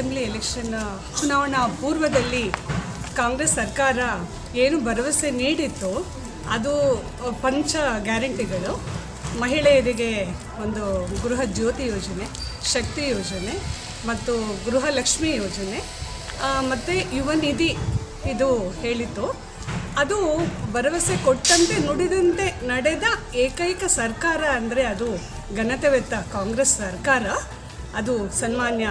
Assembly election ಚುನಾವಣಾ ಪೂರ್ವದಲ್ಲಿ ಕಾಂಗ್ರೆಸ್ ಸರ್ಕಾರ ಏನು ಭರವಸೆ ನೀಡಿತ್ತು ಅದು ಪಂಚ ಗ್ಯಾರಂಟಿಗಳು, ಮಹಿಳೆಯರಿಗೆ ಒಂದು ಗೃಹ ಜ್ಯೋತಿ ಯೋಜನೆ, ಶಕ್ತಿ ಯೋಜನೆ ಮತ್ತು ಗೃಹಲಕ್ಷ್ಮಿ ಯೋಜನೆ ಮತ್ತು ಯುವ ನಿಧಿ ಇದು ಹೇಳಿತ್ತು. ಅದು ಭರವಸೆ ಕೊಟ್ಟಂತೆ ನುಡಿದಂತೆ ನಡೆದ ಏಕೈಕ ಸರ್ಕಾರ ಅಂದರೆ ಅದು ಘನತೆವೆತ್ತ ಕಾಂಗ್ರೆಸ್ ಸರ್ಕಾರ. ಅದು ಸನ್ಮಾನ್ಯ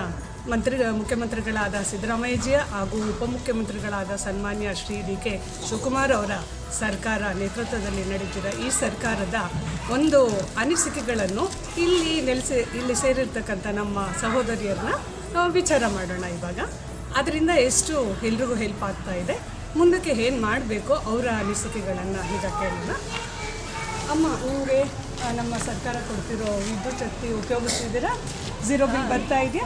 ಮುಖ್ಯಮಂತ್ರಿಗಳಾದ ಸಿದ್ದರಾಮಯ್ಯಜಿಯ ಹಾಗೂ ಉಪಮುಖ್ಯಮಂತ್ರಿಗಳಾದ ಸನ್ಮಾನ್ಯ ಶ್ರೀ DK ಶಿವಕುಮಾರ್ ಅವರ ಸರ್ಕಾರ ನೇತೃತ್ವದಲ್ಲಿ ನಡೆದಿರುವ ಈ ಸರ್ಕಾರದ ಒಂದು ಅನಿಸಿಕೆಗಳನ್ನು ಇಲ್ಲಿ ಸೇರಿರ್ತಕ್ಕಂಥ ನಮ್ಮ ಸಹೋದರಿಯರನ್ನ ವಿಚಾರ ಮಾಡೋಣ. ಇವಾಗ ಅದರಿಂದ ಎಷ್ಟು ಎಲ್ರಿಗೂ ಹೆಲ್ಪ್ ಆಗ್ತಾ ಇದೆ, ಮುಂದಕ್ಕೆ ಏನು ಮಾಡಬೇಕು ಅವರ ಅನಿಸಿಕೆಗಳನ್ನು ಈಗ ಕೇಳೋಣ. ಅಮ್ಮ, ನಿಮಗೆ ನಮ್ಮ ಸರ್ಕಾರ ಕೊಡ್ತಿರೋ ವಿದ್ಯುತ್ ಶಕ್ತಿ ಉಪಯೋಗಿಸ್ತಿದ್ದೀರಾ? 0 ಬಿಲ್ ಬರ್ತಾ ಇದೆಯಾ?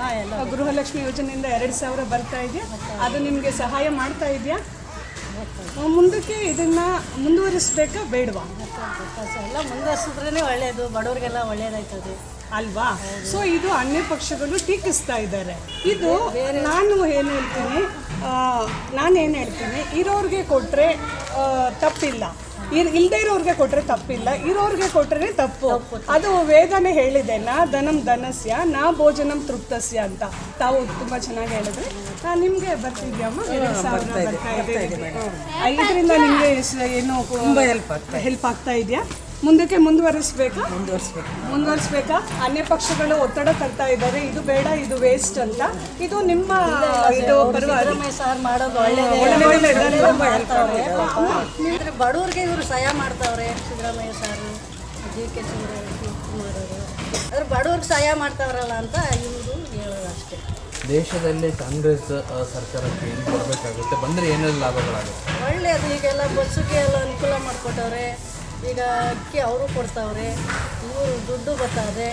ಗೃಹಲಕ್ಷ್ಮಿ ಯೋಜನೆಯಿಂದ 2,000 ಬರ್ತಾ ಇದೆಯಾ? ಅದು ನಿಮಗೆ ಸಹಾಯ ಮಾಡ್ತಾ ಇದೆಯಾ? ಮುಂದಕ್ಕೆ ಇದನ್ನು ಮುಂದುವರಿಸಬೇಕಾ ಬೇಡವಾ? ಎಲ್ಲ ಮುಂದುವರಿಸಿದ್ರೇ ಒಳ್ಳೆಯದು, ಬಡವರಿಗೆಲ್ಲ ಒಳ್ಳೆಯದಾಯ್ತದೆ ಅಲ್ವಾ? ಸೊ ಇದು ಅನ್ಯ ಪಕ್ಷಗಳು ಟೀಕಿಸ್ತಾ ಇದ್ದಾರೆ. ಇದು ನಾನು ಏನು ಹೇಳ್ತೀನಿ, ಇರೋರಿಗೆ ಕೊಟ್ಟರೆ ತಪ್ಪಿಲ್ಲ, ಇಲ್ಲದೆ ಇರೋರಿಗೆ ಕೊಟ್ಟರೆ ತಪ್ಪಿಲ್ಲ, ಇರೋರಿಗೆ ಕೊಟ್ಟರೆ ತಪ್ಪು. ಅದು ವೇದನೆ ಹೇಳಿದೆ, ನಾ ಧನಂ ಧನಸ್ಯ ನಾ ಭೋಜನಂ ತೃಪ್ತಸ್ಯ ಅಂತ. ತಾವು ತುಂಬ ಚೆನ್ನಾಗಿ ಹೇಳಿದ್ರೆ. ನಿಮಗೆ ಬರ್ತಿದ್ಯಮ್ಮ? 2,000 ಬರ್ತಾ ಇದೆ. ಇದರಿಂದ ನಿಮಗೆ ಏನು ಹೆಲ್ಪ್ ಆಗ್ತಾ ಇದೆಯಾ? ಮುಂದಕ್ಕೆ ಮುಂದುವರಿಸ್ಬೇಕಾ? ಅನ್ಯ ಪಕ್ಷಗಳು ಒತ್ತಡ ತರ್ತಾ ಇದ್ದಾರೆ, ಇದು ಬೇಡ, ಇದು ವೇಸ್ಟ್ ಅಂತ. ಇದು ನಿಮ್ಮ ಇದು ಪರವಾಗಿ ಸಾರ್ ಮಾಡೋದು ಬಡವ್ರಿಗೆ ಇವರು ಸಹಾಯ ಮಾಡ್ತಾವ್ರೆ. ಸಿದ್ದರಾಮಯ್ಯ ಸಾರು, DK ಶಿವಕುಮಾರ್ ಅವರು ಅದ್ರ ಬಡವ್ರಿಗೆ ಸಹಾಯ ಮಾಡ್ತಾವ್ರಲ್ಲ ಅಂತ ಇವರು ಹೇಳೋದು ಅಷ್ಟೇ. ದೇಶದಲ್ಲಿ ಕಾಂಗ್ರೆಸ್ ಸರ್ಕಾರಕ್ಕೆ ಏನು ಕೊಡಬೇಕಾಗುತ್ತೆ, ಬಂದರೆ ಏನೆಲ್ಲ ಲಾಭಗಳಾಗುತ್ತೆ? ಒಳ್ಳೆಯದು. ಈಗೆಲ್ಲ ಬಸ್ಸಿಗೆ ಎಲ್ಲ ಅನುಕೂಲ ಮಾಡಿಕೊಟ್ಟವ್ರೆ. ಈಗ ಅಕ್ಕಿ ಅವರು ಕೊಡ್ತಾವ್ರೆ, ಇವರು ದುಡ್ಡು ಬರ್ತಾವ್ರೆ,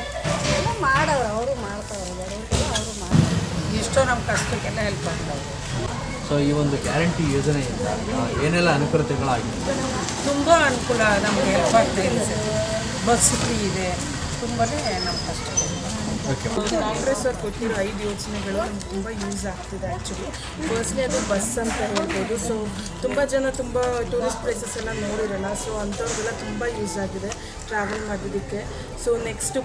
ಎಲ್ಲ ಮಾಡವ್ರೆ, ಅವರು ಮಾಡ್ತಾವ್ರೆ, ಬಡವರಿಗೆಲ್ಲ ಅವರು ಮಾಡ್ತಾರೆ. ಎಷ್ಟೋ ನಮ್ಮ ಕಷ್ಟಕ್ಕೆಲ್ಲ ಹೆಲ್ಪ್ ಆಗ್ತಾವ್ರೆ. ಸೊ ಈ ಒಂದು ಗ್ಯಾರಂಟಿ ಯೋಜನೆಯಿಂದ ಏನೆಲ್ಲ ಅನುಕೂಲತೆಗಳಾಗಿದೆ? ತುಂಬ ಅನುಕೂಲ, ನಮಗೆ ಹೆಲ್ಪ್ ಆಗ್ತಾ ಇದೆ ಸರ್. ಬಸ್ ಫ್ರೀ ಇದೆ, ತುಂಬಾ ನಮ್ಮ ಕಷ್ಟ. ಕಾಂಗ್ರೆಸ್ ಅವ್ರು ಕೊಟ್ಟಿರೋ 5 ಯೋಜನೆಗಳು ನಮ್ಗೆ ತುಂಬ ಯೂಸ್ ಆಗ್ತಿದೆ. ಆ್ಯಕ್ಚುಲಿ ಫಸ್ಟ್ಲಿ ಅದು ಬಸ್ ಅಂತ ಹೇಳ್ಬೋದು. ಸೊ ತುಂಬ ಜನ ತುಂಬ ಟೂರಿಸ್ಟ್ ಪ್ಲೇಸಸ್ ಎಲ್ಲ ನೋಡಿರಲ್ಲ, ಸೊ ಅಂಥವ್ರಿಗೆಲ್ಲ ತುಂಬ ಯೂಸ್ ಆಗಿದೆ ಟ್ರಾವೆಲ್ ಮಾಡೋದಕ್ಕೆ. ಸೊ ನೆಕ್ಸ್ಟ್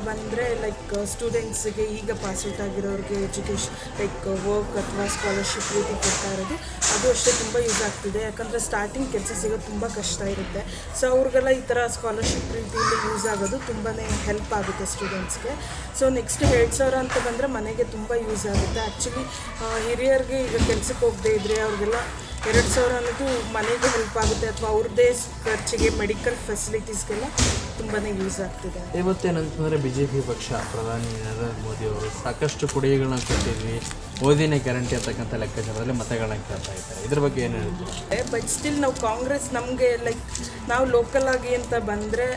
ಬಂದರೆ ಲೈಕ್ ಸ್ಟೂಡೆಂಟ್ಸಿಗೆ, ಈಗ ಪಾಸ್ಔಟ್ ಆಗಿರೋರಿಗೆ ಎಜುಕೇಷನ್ ಲೈಕ್ ವರ್ಕ್ ಅಥವಾ ಸ್ಕಾಲರ್ಶಿಪ್ ರೀತಿ ಕೊಡ್ತಾ ಇರೋದು, ಅದು ಅಷ್ಟೇ ತುಂಬ ಯೂಸ್ ಆಗ್ತಿದೆ. ಯಾಕಂದರೆ ಸ್ಟಾರ್ಟಿಂಗ್ ಕೆಲಸ ಸಿಗೋದು ತುಂಬ ಕಷ್ಟ ಇರುತ್ತೆ. ಸೊ ಅವ್ರಿಗೆಲ್ಲ ಈ ಥರ ಸ್ಕಾಲರ್ಶಿಪ್ ರೀತಿಯಲ್ಲಿ ಯೂಸ್ ಆಗೋದು ತುಂಬಾ ಹೆಲ್ಪ್ ಆಗುತ್ತೆ ಸ್ಟೂಡೆಂಟ್ಸ್ಗೆ. ಸೊ ನೆಕ್ಸ್ಟ್ 2,000 ಅಂತ ಬಂದರೆ ಮನೆಗೆ ತುಂಬ ಯೂಸ್ ಆಗುತ್ತೆ. ಆ್ಯಕ್ಚುಲಿ ಹಿರಿಯರಿಗೆ ಈಗ ಕೆಲಸಕ್ಕೆ ಹೋಗದೇ ಇದ್ದರೆ ಅವ್ರಿಗೆಲ್ಲ 2,000 ಅನ್ನೋದು ಮನೆಗೆ ಹೆಲ್ಪ್ ಆಗುತ್ತೆ, ಅಥವಾ ಅವ್ರದ್ದೇ ಖರ್ಚಿಗೆ ಮೆಡಿಕಲ್ ಫೆಸಿಲಿಟೀಸ್ಗೆಲ್ಲ ತುಂಬಾ ಯೂಸ್ ಆಗ್ತಿದೆ. ಇವತ್ತೇನಂತಂದರೆ BJP ಪಕ್ಷ ಪ್ರಧಾನಿ ನರೇಂದ್ರ ಮೋದಿ ಅವರು ಸಾಕಷ್ಟು ಕೊಡುಗೆಗಳನ್ನ ಕೊಟ್ಟಿದ್ವಿ, ಓದಿನ ಗ್ಯಾರಂಟಿ ಅಂತಕ್ಕಂಥ ಲೆಕ್ಕಾಚಾರದಲ್ಲಿ ಮತಗಳನ್ನ ಕೇಳ್ತಾ ಇದ್ದಾರೆ. ಇದ್ರ ಬಗ್ಗೆ ಏನು ಹೇಳ್ತೀವಿ? ಬಟ್ ಸ್ಟಿಲ್ ನಾವು ಕಾಂಗ್ರೆಸ್, ನಮಗೆ ಲೈಕ್ ನಾವು ಲೋಕಲ್ ಆಗಿ ಅಂತ ಬಂದರೆ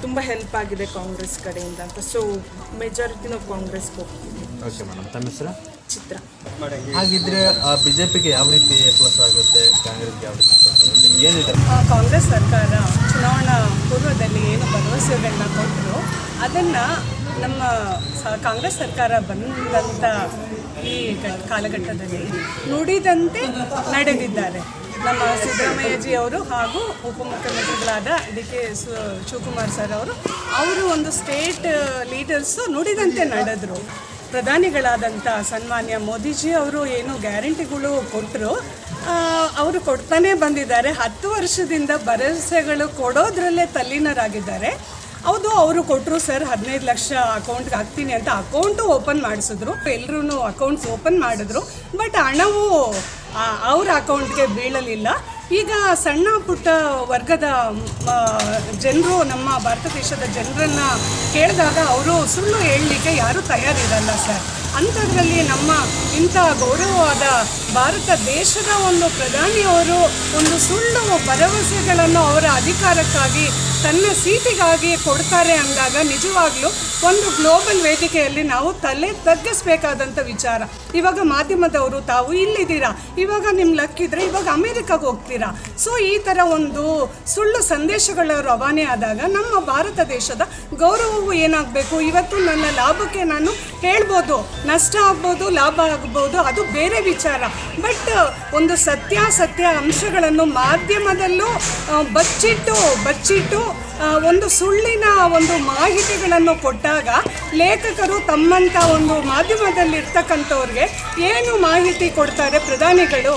ತುಂಬ ಹೆಲ್ಪ್ ಆಗಿದೆ ಕಾಂಗ್ರೆಸ್ ಕಡೆಯಿಂದ ಅಂತ. ಸೊ ಮೆಜಾರಿಟಿ ನಾವು ಕಾಂಗ್ರೆಸ್ಗೆ ಹೋಗ್ತೀವಿ. ಓಕೆ ಮೇಡಮ್, ತಮ್ಮ ಹೆಸರು? ಚಿತ್ರ. ಹಾಗಿದ್ರೆ BJPಗೆ ಯಾವ ರೀತಿ ಪ್ಲಸ್ ಆಗುತ್ತೆ, ಕಾಂಗ್ರೆಸ್ಗೆ ಯಾವ ರೀತಿ ಪ್ಲಸ್ ಆಗುತ್ತೆ, ಏನಿದೆ? ಕಾಂಗ್ರೆಸ್ ಸರ್ಕಾರ ಚುನಾವಣಾ ಪೂರ್ವದಲ್ಲಿ ಏನು ಭರವಸೆಗಳನ್ನ ಕೊಟ್ಟರು ಅದನ್ನು ನಮ್ಮ ಕಾಂಗ್ರೆಸ್ ಸರ್ಕಾರ ಬಂದಂಥ ಈ ಕಾಲಘಟ್ಟದಲ್ಲಿ ನುಡಿದಂತೆ ನಡೆದಿದ್ದಾರೆ. ನಮ್ಮ ಸಿದ್ದರಾಮಯ್ಯಜಿ ಅವರು ಹಾಗೂ ಉಪಮುಖ್ಯಮಂತ್ರಿಗಳಾದ DK ಶಿವಕುಮಾರ್ ಸರ್ ಅವರು ಒಂದು ಸ್ಟೇಟ್ ಲೀಡರ್ಸು ನುಡಿದಂತೆ ನಡೆದರು. ಪ್ರಧಾನಿಗಳಾದಂಥ ಸನ್ಮಾನ್ಯ ಮೋದಿಜಿ ಅವರು ಏನು ಗ್ಯಾರಂಟಿಗಳು ಕೊಟ್ಟರು, ಅವರು ಕೊಡ್ತಾನೇ ಬಂದಿದ್ದಾರೆ. 10 ವರ್ಷದಿಂದ ಭರವಸೆಗಳು ಕೊಡೋದ್ರಲ್ಲೇ ತಲ್ಲೀನರಾಗಿದ್ದಾರೆ. ಹೌದು, ಅವರು ಕೊಟ್ಟರು ಸರ್ 15 ಲಕ್ಷ ಅಕೌಂಟ್ಗೆ ಹಾಕ್ತೀನಿ ಅಂತ ಅಕೌಂಟು ಓಪನ್ ಮಾಡಿಸಿದ್ರು, ಎಲ್ಲರೂ ಅಕೌಂಟ್ಸ್ ಓಪನ್ ಮಾಡಿದ್ರು. ಬಟ್ ಹಣವು ಅವ್ರ ಅಕೌಂಟ್ಗೆ ಬೀಳಲಿಲ್ಲ. ಈಗ ಸಣ್ಣ ಪುಟ್ಟ ವರ್ಗದ ಜನರು, ನಮ್ಮ ಭಾರತ ದೇಶದ ಜನರನ್ನು ಕೇಳಿದಾಗ ಅವರು ಸುಳ್ಳು ಹೇಳಲಿಕ್ಕೆ ಯಾರೂ ತಯಾರಿರಲ್ಲ ಸರ್. ಅಂಥದ್ರಲ್ಲಿ ನಮ್ಮ ಇಂಥ ಗೌರವವಾದ ಭಾರತ ದೇಶದ ಒಂದು ಪ್ರಧಾನಿಯವರು ಒಂದು ಸುಳ್ಳು ಭರವಸೆಗಳನ್ನು ಅವರ ಅಧಿಕಾರಕ್ಕಾಗಿ ತನ್ನ ಸೀಟಿಗಾಗಿ ಕೊಡ್ತಾರೆ ಅಂದಾಗ ನಿಜವಾಗ್ಲೂ ಒಂದು ಗ್ಲೋಬಲ್ ವೇದಿಕೆಯಲ್ಲಿ ನಾವು ತಲೆ ತಗ್ಗಿಸ್ಬೇಕಾದಂಥ ವಿಚಾರ. ಇವಾಗ ಮಾಧ್ಯಮದವರು ತಾವು ಇಲ್ಲಿದ್ದೀರಾ, ಇವಾಗ ನಿಮ್ಮ ಲಕ್ಕಿದ್ರೆ ಇವಾಗ ಅಮೇರಿಕಾಗೆ ಹೋಗ್ತೀರಾ. ಸೊ ಈ ಥರ ಒಂದು ಸುಳ್ಳು ಸಂದೇಶಗಳ ರವಾನೆ ಆದಾಗ ನಮ್ಮ ಭಾರತ ದೇಶದ ಗೌರವವು ಏನಾಗಬೇಕು? ಇವತ್ತು ನನ್ನ ಲಾಭಕ್ಕೆ ನಾನು ಹೇಳ್ಬೋದು, ನಷ್ಟ ಆಗ್ಬೋದು, ಲಾಭ ಆಗ್ಬೋದು, ಅದು ಬೇರೆ ವಿಚಾರ. ಬಟ್ ಒಂದು ಸತ್ಯಾಸತ್ಯ ಅಂಶಗಳನ್ನು ಮಾಧ್ಯಮದಲ್ಲೂ ಬಚ್ಚಿಟ್ಟು ಒಂದು ಸುಳ್ಳಿನ ಒಂದು ಮಾಹಿತಿಗಳನ್ನು ಕೊಟ್ಟಾಗ ಲೇಖಕರು ತಮ್ಮಂಥ ಒಂದು ಮಾಧ್ಯಮದಲ್ಲಿರ್ತಕ್ಕಂಥವ್ರಿಗೆ ಏನು ಮಾಹಿತಿ ಕೊಡ್ತಾರೆ ಪ್ರಧಾನಿಗಳು?